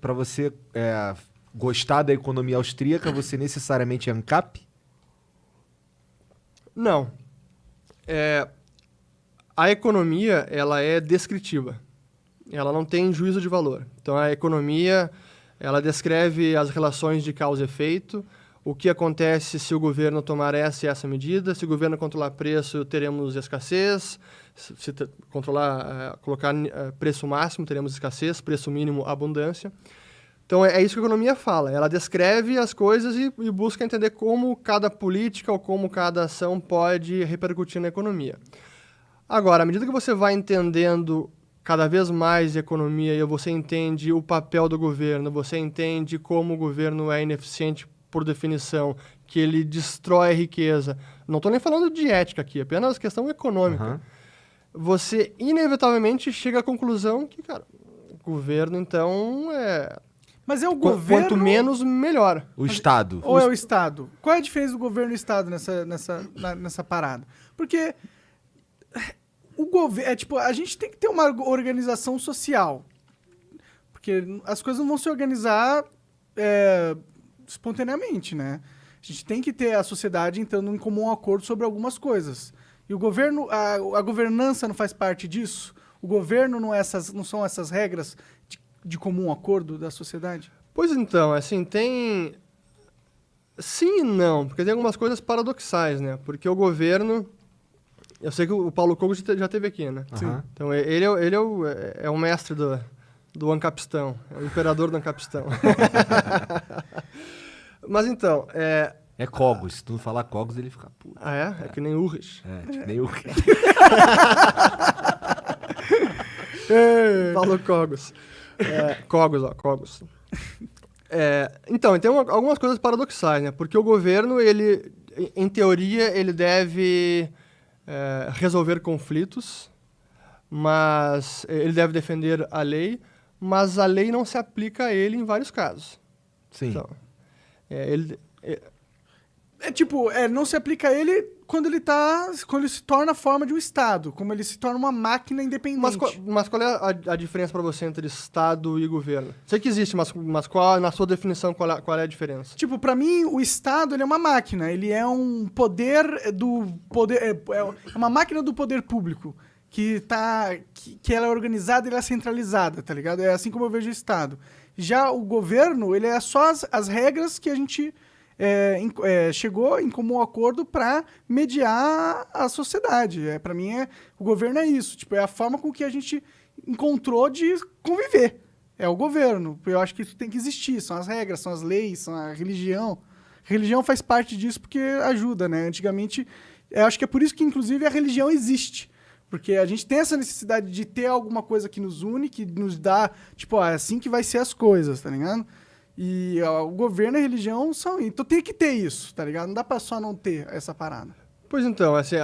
Para você gostar da economia austríaca, você necessariamente é ANCAP? Não. A economia, ela é descritiva. Ela não tem juízo de valor. Então, a economia, ela descreve as relações de causa e efeito, o que acontece se o governo tomar essa e essa medida, se o governo controlar preço, teremos escassez, se colocar preço máximo, teremos escassez, preço mínimo, abundância. Então, é isso que a economia fala. Ela descreve as coisas e busca entender como cada política ou como cada ação pode repercutir na economia. Agora, à medida que você vai entendendo cada vez mais de economia e você entende o papel do governo, você entende como o governo é ineficiente por definição, que ele destrói a riqueza. Não estou nem falando de ética aqui, apenas questão econômica. Uhum. Você, inevitavelmente, chega à conclusão que, cara, o governo, então, Mas é o governo... Quanto menos, melhor. O Estado. Ou é o Estado? Qual é a diferença do governo e do Estado nessa parada? Porque o governo... a gente tem que ter uma organização social. Porque as coisas não vão se organizar espontaneamente, né? A gente tem que ter a sociedade entrando em comum acordo sobre algumas coisas. E o governo... A governança não faz parte disso? O governo não são essas regras de comum acordo da sociedade? Pois então, assim, tem... Sim e não, porque tem algumas coisas paradoxais, né? Porque o governo... Eu sei que o Paulo Cogos já esteve aqui, né? Uhum. Então, ele é o mestre do Ancapistão, é o imperador do Ancapistão. Mas então, É Cogos. Se tu não falar Cogos, ele fica puto. Ah, é? É que nem Urrich. Tipo, nem o... Paulo Cogos. Cogos. Então, tem algumas coisas paradoxais, né? Porque o governo, ele, em teoria, ele deve resolver conflitos, mas ele deve defender a lei, mas a lei não se aplica a ele em vários casos. Sim. Então, não se aplica a ele quando ele se torna a forma de um Estado, como ele se torna uma máquina independente. Mas qual é a diferença para você entre Estado e governo? Sei que existe, mas qual, na sua definição, qual é a diferença? Para mim, o Estado ele é uma máquina. Ele é um poder é uma máquina do poder público que ela é organizada e ela é centralizada, tá ligado? É assim como eu vejo o Estado. Já o governo, ele é só as regras que a gente chegou em comum acordo para mediar a sociedade. Para mim, o governo é isso. É a forma com que a gente encontrou de conviver. É o governo. Eu acho que isso tem que existir. São as regras, são as leis, são a religião. A religião faz parte disso porque ajuda, né? Antigamente, eu acho que é por isso que, inclusive, a religião existe. Porque a gente tem essa necessidade de ter alguma coisa que nos une, que nos dá... é assim que vai ser as coisas, tá ligado? E o governo e a religião são... Então tem que ter isso, tá ligado? Não dá pra só não ter essa parada. Pois então, assim,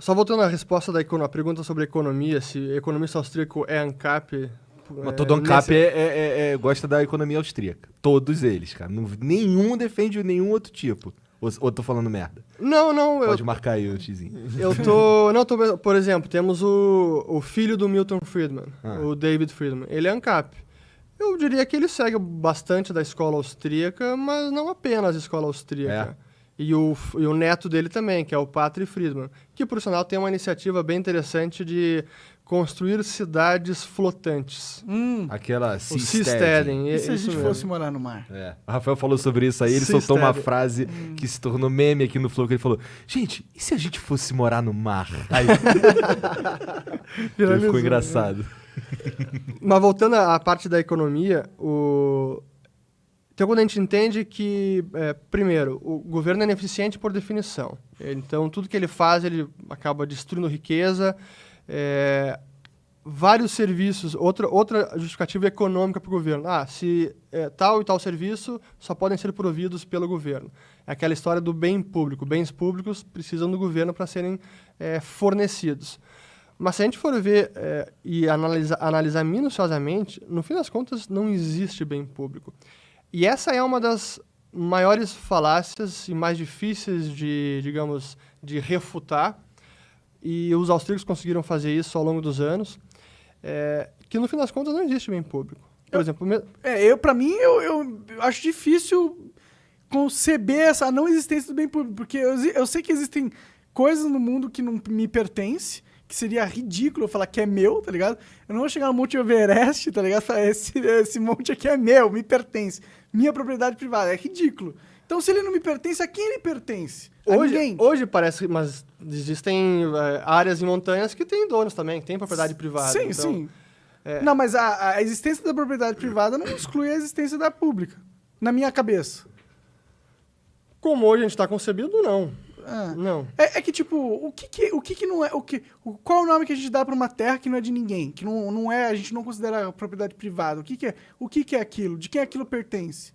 só voltando à resposta a pergunta sobre economia, se economista austríaco é ANCAP... Mas todo ANCAP gosta da economia austríaca. Todos eles, cara. Nenhum defende nenhum outro tipo. Ou tô falando merda? Não. Pode marcar aí o xizinho. Por exemplo, temos o filho do Milton Friedman, o David Friedman. Ele é ANCAP. Eu diria que ele segue bastante da escola austríaca, mas não apenas a escola austríaca. E o neto dele também, que é o Patrick Friedman, que, por sinal, tem uma iniciativa bem interessante de construir cidades flotantes. Aquela Seasteading. E se a gente fosse morar no mar? O Rafael falou sobre isso aí, ele soltou uma frase que se tornou meme aqui no Flow, que ele falou, gente, e se a gente fosse morar no mar? Aí ele ficou engraçado. Mas voltando à parte da economia, então quando a gente entende que, primeiro, o governo é ineficiente por definição. Então, tudo que ele faz, ele acaba destruindo riqueza, vários serviços, outra justificativa econômica para o governo. Se tal e tal serviço só podem ser providos pelo governo. É aquela história do bem público. Bens públicos precisam do governo para serem fornecidos. Mas se a gente for ver e analisar minuciosamente, no fim das contas, não existe bem público. E essa é uma das maiores falácias e mais difíceis de refutar, e os austríacos conseguiram fazer isso ao longo dos anos, que no fim das contas não existe bem público. Por exemplo, Pra mim, eu acho difícil conceber essa não existência do bem público, porque eu sei que existem coisas no mundo que não me pertencem, que seria ridículo eu falar que é meu, tá ligado? Eu não vou chegar no Monte Everest, tá ligado? Falar, esse monte aqui é meu, me pertence. Minha propriedade privada, é ridículo. Então, se ele não me pertence, a quem ele pertence? A ninguém. Hoje parece, mas existem áreas em montanhas que têm donos também, que têm propriedade privada. Sim, então, sim. Não, mas a existência da propriedade privada não exclui a existência da pública, na minha cabeça. Como hoje a gente está concebido, não. Não. É que, tipo, o que não é... qual é o nome que a gente dá pra uma terra que não é de ninguém? Que não é... A gente não considera propriedade privada. O que é aquilo? De quem aquilo pertence?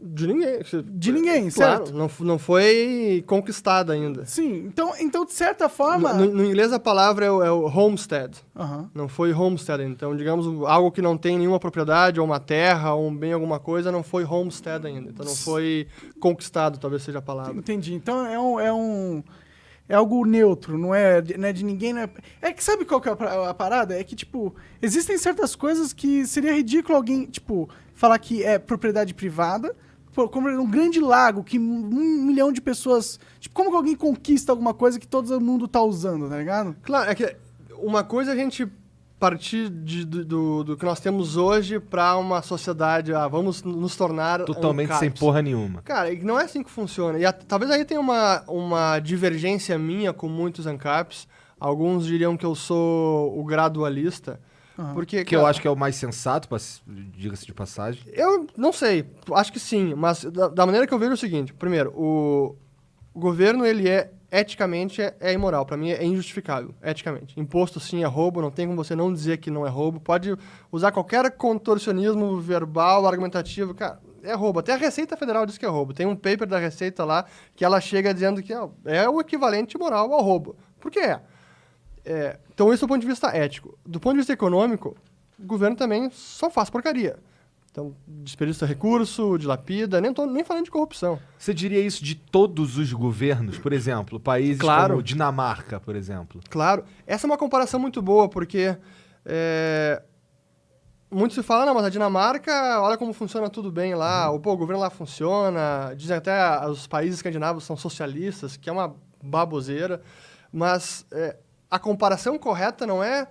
De ninguém. De ninguém, claro, certo? não foi conquistada ainda. Sim, então de certa forma... No inglês a palavra é o homestead. Aham. Não foi homestead. Então, digamos, algo que não tem nenhuma propriedade, ou uma terra, ou um bem, alguma coisa, não foi homestead ainda. Então não foi conquistado, talvez seja a palavra. Entendi. Então é algo neutro, não é de ninguém. Não é que sabe qual que é a parada? É que, tipo, existem certas coisas que seria ridículo alguém, tipo, falar que é propriedade privada, como um grande lago que 1 milhão de pessoas... Tipo, como que alguém conquista alguma coisa que todo mundo tá usando, tá ligado? Claro, é que uma coisa é a gente partir do que nós temos hoje para uma sociedade, vamos nos tornar Totalmente ANCAPs. sem porra nenhuma. Cara, não é assim que funciona. E talvez aí tenha uma divergência minha com muitos ANCAPs. Alguns diriam que eu sou o gradualista. Porque, Que eu acho que é o mais sensato, diga-se de passagem. Eu não sei, acho que sim, mas da maneira que eu vejo é o seguinte. Primeiro, o governo, ele eticamente é imoral. Pra mim é injustificável, eticamente. Imposto sim é roubo, não tem como você não dizer que não é roubo. Pode usar qualquer contorcionismo verbal, argumentativo, cara, é roubo. Até a Receita Federal diz que é roubo. Tem um paper da Receita lá que ela chega dizendo que é o equivalente moral ao roubo. Por que é? Então, isso do ponto de vista ético. Do ponto de vista econômico, o governo também só faz porcaria. Então, desperdiça recurso, dilapida, nem falando de corrupção. Você diria isso de todos os governos? Por exemplo, países Claro. como Dinamarca, por exemplo. Claro. Essa é uma comparação muito boa, porque muito se fala, não, mas a Dinamarca, olha como funciona tudo bem lá, o governo lá funciona, dizem até os países escandinavos são socialistas, que é uma baboseira, mas a comparação correta não é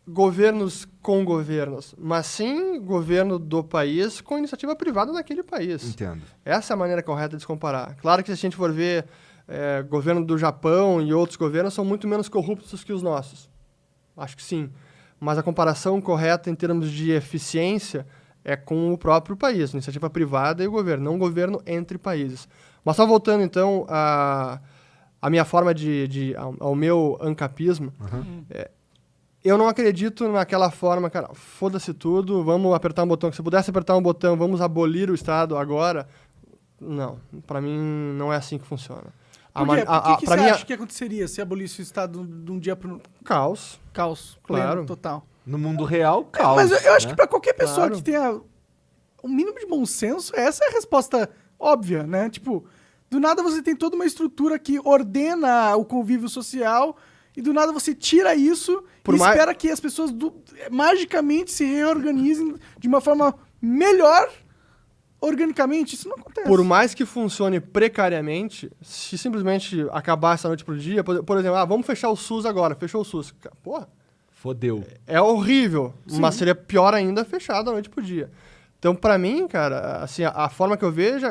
governos com governos, mas sim governo do país com iniciativa privada naquele país. Entendo. Essa é a maneira correta de se comparar. Claro que se a gente for ver governo do Japão e outros governos são muito menos corruptos que os nossos. Acho que sim. Mas a comparação correta em termos de eficiência é com o próprio país, iniciativa privada e o governo, não governo entre países. Mas só voltando então a minha forma ao meu ancapismo, eu não acredito naquela forma, cara, foda-se tudo, vamos apertar um botão. Se pudesse apertar um botão, vamos abolir o Estado agora. Não, pra mim não é assim que funciona. Por quê? O que você acha que aconteceria se abolisse o Estado de um dia pro... Caos. Caos. Claro. Pleno, total. No mundo real, caos. Mas eu acho né? que pra qualquer pessoa Claro. que tenha um mínimo de bom senso, essa é a resposta óbvia, né? Tipo, do nada você tem toda uma estrutura que ordena o convívio social e do nada você tira isso espera que as pessoas magicamente se reorganizem de uma forma melhor organicamente. Isso não acontece. Por mais que funcione precariamente, se simplesmente acabar essa noite pro dia, por exemplo, vamos fechar o SUS agora, fechou o SUS. Porra, Fodeu. é horrível, Sim. mas seria pior ainda fechado da noite pro dia. Então, pra mim, cara, assim, a forma que eu vejo,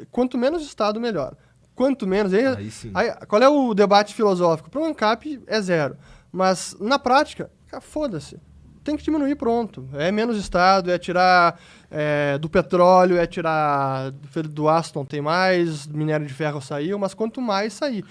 quanto menos Estado, melhor. Quanto menos... Aí sim. Qual é o debate filosófico? Para o ANCAP é 0. Mas, na prática, cara, foda-se. Tem que diminuir, pronto. É menos Estado, é tirar do petróleo, é tirar do aço, não tem mais, minério de ferro saiu, mas quanto mais sair.